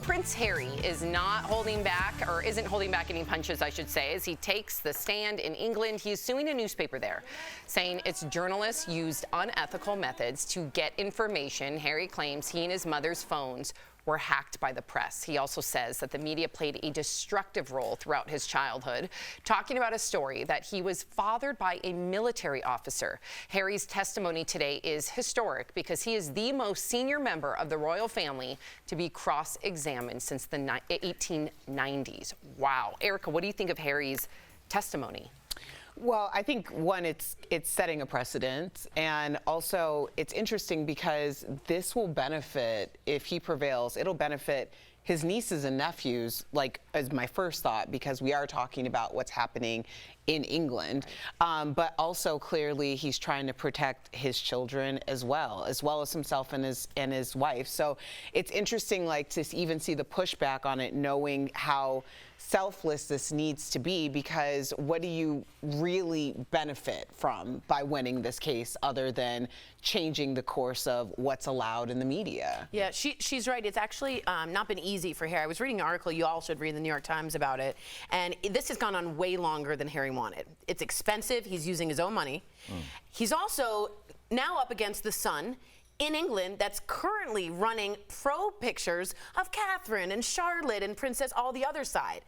Prince Harry is not holding back, or isn't holding back any punches, I should say, as he takes the stand in England. He is suing a newspaper there, saying its journalists used unethical methods to get information. Harry claims he and his mother's phones were hacked by the press. He also says that the media played a destructive role throughout his childhood, talking about a story that he was fathered by a military officer. Harry's testimony today is historic because he is the most senior member of the royal family to be cross-examined since the 1890s. Wow. Erica, what do you think of Harry's testimony? Well, I think, one, it's setting a precedent, and also it's interesting because this will benefit, if he prevails, it'll benefit his nieces and nephews, like, as my first thought, because we are talking about what's happening in England, but also clearly he's trying to protect his children as well as himself and his wife. So it's interesting, like, to even see the pushback on it, knowing how selfless this needs to be, because what do you really benefit from by winning this case other than changing the course of what's allowed in the media? Yeah, she's right. It's actually not been easy for Harry. I was reading an article, you all should read in the New York Times about it, and this has gone on way longer than Harry wanted. It's expensive. He's using his own money. He's also now up against the Sun in England that's currently running pro pictures of Catherine and Charlotte and Princess, all the other side.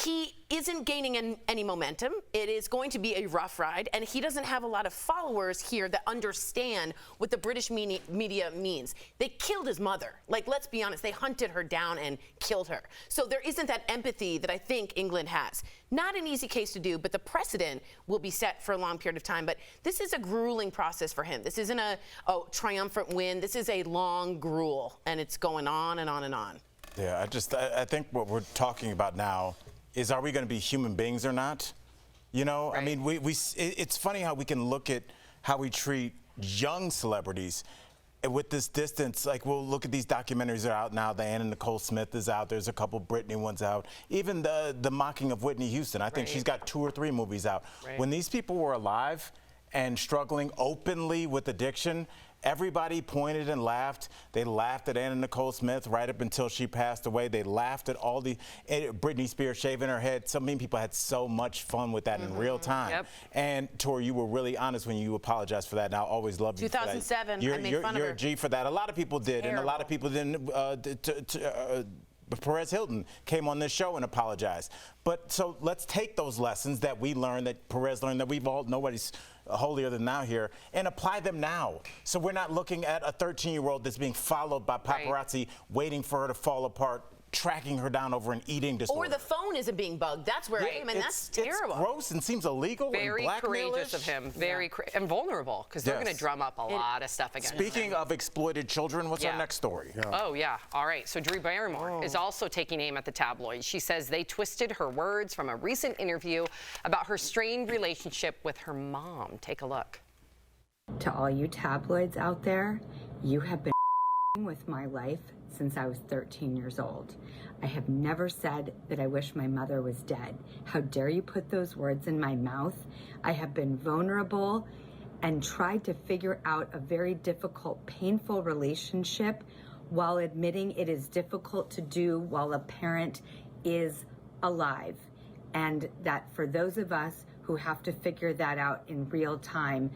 He isn't gaining any momentum. It is going to be a rough ride, and he doesn't have a lot of followers here that understand what the British media means. They killed his mother. Like, let's be honest, they hunted her down and killed her. So there isn't that empathy that I think England has. Not an easy case to do, but the precedent will be set for a long period of time. But this is a grueling process for him. This isn't a triumphant win. This is a long gruel, and it's going on and on and on. Yeah, I think what we're talking about now is, are we going to be human beings or not? You know, right. I mean, it's funny how we can look at how we treat young celebrities with this distance. Like, we'll look at these documentaries that are out now. The Anna Nicole Smith is out. There's a couple Britney ones out. Even the mocking of Whitney Houston. I think she's got 2 or 3 movies out. Right. When these people were alive and struggling openly with addiction, everybody pointed and laughed. They laughed at Anna Nicole Smith right up until she passed away. They laughed at all the Britney Spears shaving her head. So many people had so much fun with that in real time. Yep. And Tori, you were really honest when you apologized for that, and I always loved you for that. 2007, I made fun of her. You're a G for that. A lot of people did, and a lot of people didn't. Perez Hilton came on this show and apologized. But so let's take those lessons that we learned, that Perez learned, that we've all, nobody's holier than thou here, and apply them now. So we're not looking at a 13-year-old that's being followed by paparazzi, waiting for her to fall apart, tracking her down over an eating disorder. Or the phone isn't being bugged. That's where I mean, that's terrible. It's gross and seems illegal. Very courageous of him. Very and vulnerable, because they're going to drum up a lot of stuff against him. Speaking of exploited children, what's our next story? Oh, yeah. All right. So Drew Barrymore is also taking aim at the tabloids. She says they twisted her words from a recent interview about her strained relationship with her mom. Take a look. To all you tabloids out there, you have been with my life since I was 13 years old. I have never said that I wish my mother was dead. How dare you put those words in my mouth? I have been vulnerable and tried to figure out a very difficult, painful relationship while admitting it is difficult to do while a parent is alive. And that for those of us who have to figure that out in real time,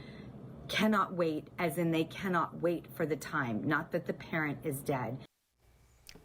cannot wait, as in they cannot wait for the time, not that the parent is dead.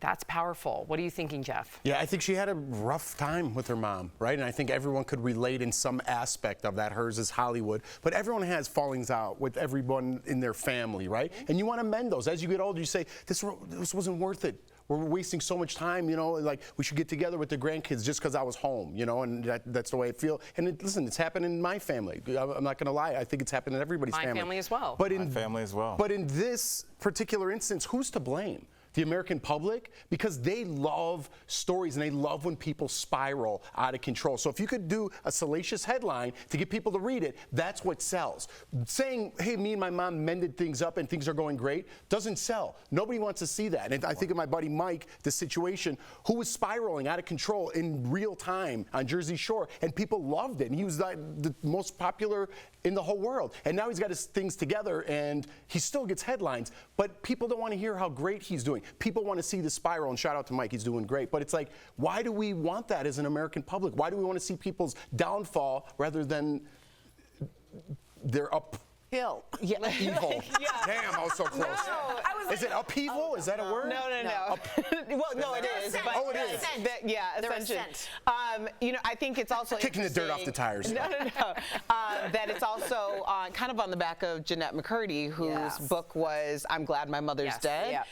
That's powerful. What are you thinking, Jeff? Yeah, I think she had a rough time with her mom, right? And I think everyone could relate in some aspect of that. Hers is Hollywood. But everyone has fallings out with everyone in their family, right? And you want to mend those. As you get older, you say, this wasn't worth it. We're wasting so much time, you know, like we should get together with the grandkids just because I was home, you know, and that's the way I feel. And listen, it's happened in my family. I'm not going to lie. I think it's happened in everybody's family. My family as well. My family as well. But in this particular instance, who's to blame? The American public, because they love stories and they love when people spiral out of control. So if you could do a salacious headline to get people to read it, that's what sells. Saying, hey, me and my mom mended things up and things are going great, doesn't sell. Nobody wants to see that. And I think of my buddy Mike, the situation, who was spiraling out of control in real time on Jersey Shore, and people loved it. And he was the most popular in the whole world. And now he's got his things together and he still gets headlines, but people don't want to hear how great he's doing. People want to see the spiral, and shout out to Mike, he's doing great. But it's like, why do we want that as an American public? Why do we want to see people's downfall rather than their uphill? Yeah. Evil. Damn, I was so close. Is it upheaval? Is that a word? No. Well, no, it is. But Oh, it is. Yeah, ascension. You know, I think it's also Kicking the dirt off the tires. No. That it's also kind of on the back of Jeanette McCurdy, whose book was "I'm Glad My Mother's Dead."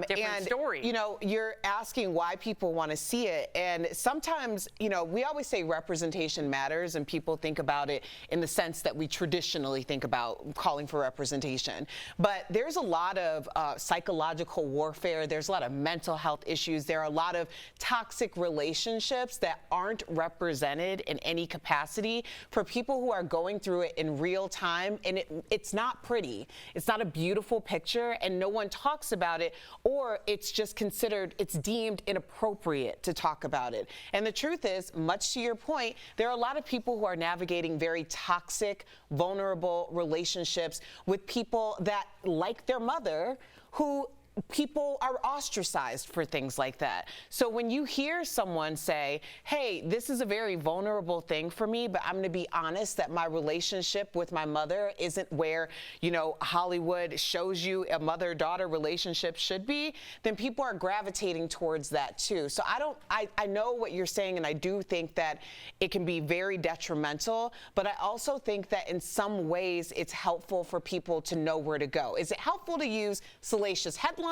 Different story. You know, you're asking why people want to see it, and sometimes, you know, we always say representation matters, and people think about it in the sense that we traditionally think about calling for representation. But there's a lot of psychological warfare. There's a lot of mental health issues. There are a lot of toxic relationships that aren't represented in any capacity for people who are going through it in real time. And it's not pretty. It's not a beautiful picture, and no one talks about it, or it's just considered, it's deemed inappropriate to talk about it. And the truth is, much to your point, there are a lot of people who are navigating very toxic, vulnerable relationships with people that, like their mother, who people are ostracized for things like that. So when you hear someone say, hey, this is a very vulnerable thing for me, but I'm going to be honest that my relationship with my mother isn't where, you know, Hollywood shows you a mother-daughter relationship should be, then people are gravitating towards that too. So I know what you're saying, and I do think that it can be very detrimental, but I also think that in some ways it's helpful for people to know where to go. Is it helpful to use salacious headlines?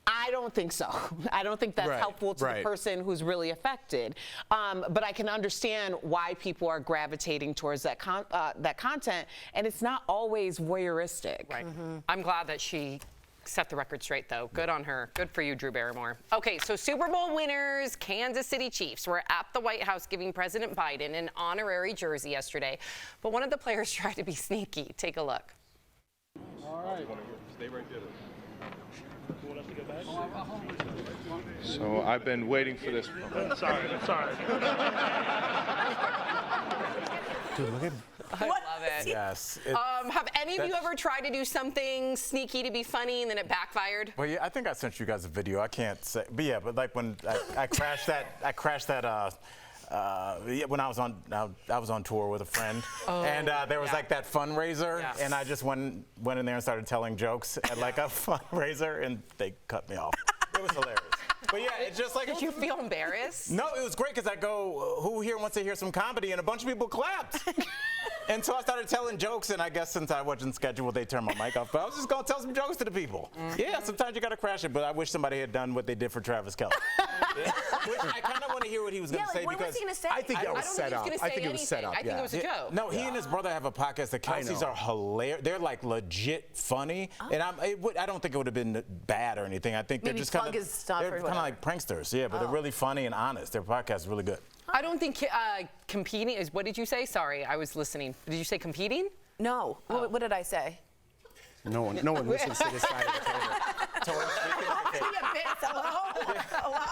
I don't think so. I don't think that's helpful to the person who's really affected. But I can understand why people are gravitating towards that content, and it's not always voyeuristic. Right. I'm glad that she set the record straight, though. Good on her. Good for you, Drew Barrymore. Okay, so Super Bowl winners, Kansas City Chiefs, were at the White House giving President Biden an honorary jersey yesterday. But one of the players tried to be sneaky. Take a look. All right. Stay right there. So I've been waiting for this. Sorry. Dude, look at I love it. Yes. Have any of you ever tried to do something sneaky to be funny and then it backfired? Well, yeah, I think I sent you guys a video. I can't say, but yeah, but like when I crashed that. When I was on tour with a friend, and there was like that fundraiser, and I just went in there and started telling jokes at like a fundraiser, and they cut me off. It was hilarious. But yeah, it's just like. Did you feel embarrassed? No, it was great because I go, who here wants to hear some comedy? And a bunch of people clapped. And so I started telling jokes, and I guess since I wasn't scheduled, they turned my mic off. But I was just going to tell some jokes to the people. Yeah, sometimes you got to crash it, but I wish somebody had done what they did for Travis Kelce. Which I kind of want to hear what he was going to say. What was he going to say? I think that was set up. I think it was set up. I think it was a joke. No, he and his brother have a podcast. The Kelce's are hilarious. They're like legit funny. And I don't think it would have been bad or anything. I think they're just kind of like pranksters. Yeah, but they're really funny and honest. Their podcast is really good. I don't think competing is. What did you say? Sorry, I was listening. Did you say competing? No. What did I say? No one listens to this side of the table. Hello?